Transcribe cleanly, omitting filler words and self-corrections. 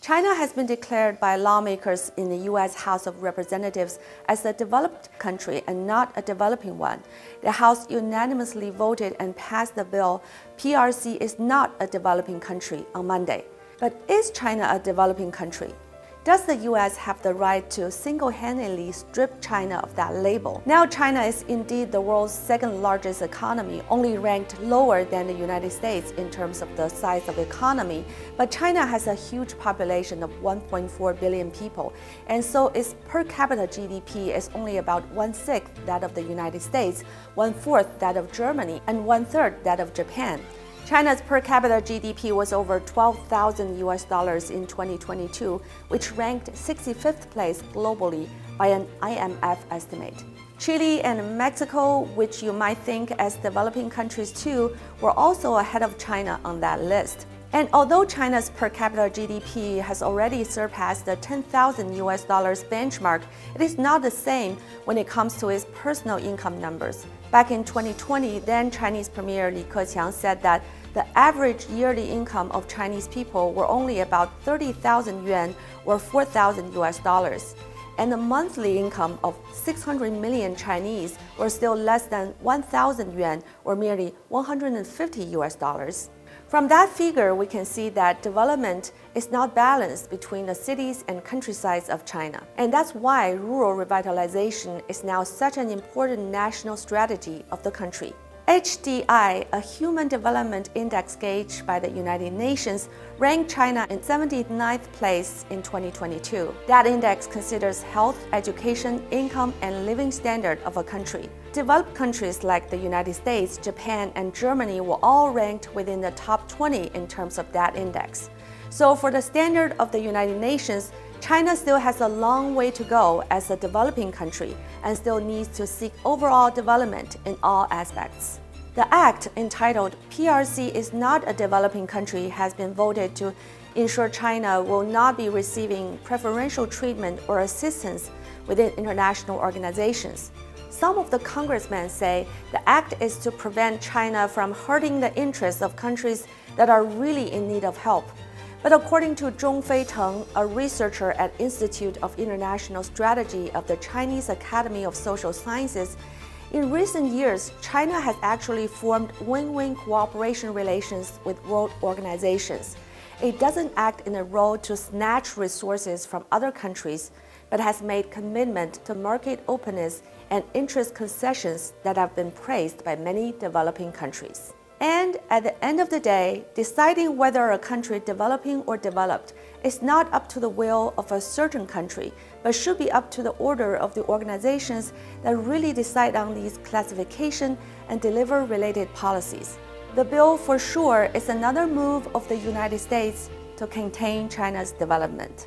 China has been declared by lawmakers in the U.S. House of Representatives as a developed country and not a developing one. The House unanimously voted and passed the bill PRC is not a developing country on Monday. But is China a developing country? Does the U.S. have the right to single-handedly strip China of that label? Now China is indeed the world's second largest economy, only ranked lower than the United States in terms of the size of economy. But China has a huge population of 1.4 billion people, and so its per capita GDP is only about 1/6 that of the United States, 1/4 that of Germany, and 1/3 that of Japan. China's per capita GDP was over $12,000 in 2022, which ranked 65th place globally by an IMF estimate. Chile and Mexico, which you might think as developing countries too, were also ahead of China on that list. And although China's per capita GDP has already surpassed the $10,000 benchmark, it is not the same when it comes to its personal income numbers. Back in 2020, then Chinese Premier Li Keqiang said that the average yearly income of Chinese people were only about 30,000 yuan or $4,000, and the monthly income of 600 million Chinese were still less than 1,000 yuan or merely $150. From that figure, we can see that development is not balanced between the cities and countrysides of China. And that's why rural revitalization is now such an important national strategy of the country. HDI, a Human Development Index gauge by the United Nations, ranked China in 79th place in 2022. That index considers health, education, income, and living standard of a country. Developed countries like the United States, Japan, and Germany were all ranked within the top 20 in terms of that index. So for the standard of the United Nations, China still has a long way to go as a developing country and still needs to seek overall development in all aspects. The act, entitled PRC is not a developing country, has been voted to ensure China will not be receiving preferential treatment or assistance within international organizations. Some of the congressmen say the act is to prevent China from hurting the interests of countries that are really in need of help. But according to Zhongfei Teng, a researcher at Institute of International Strategy of the Chinese Academy of Social Sciences, in recent years, China has actually formed win-win cooperation relations with world organizations. It doesn't act in a role to snatch resources from other countries, but has made commitment to market openness and interest concessions that have been praised by many developing countries. And at the end of the day, deciding whether a country developing or developed is not up to the will of a certain country, but should be up to the order of the organizations that really decide on these classification and deliver related policies. The bill for sure is another move of the United States to contain China's development.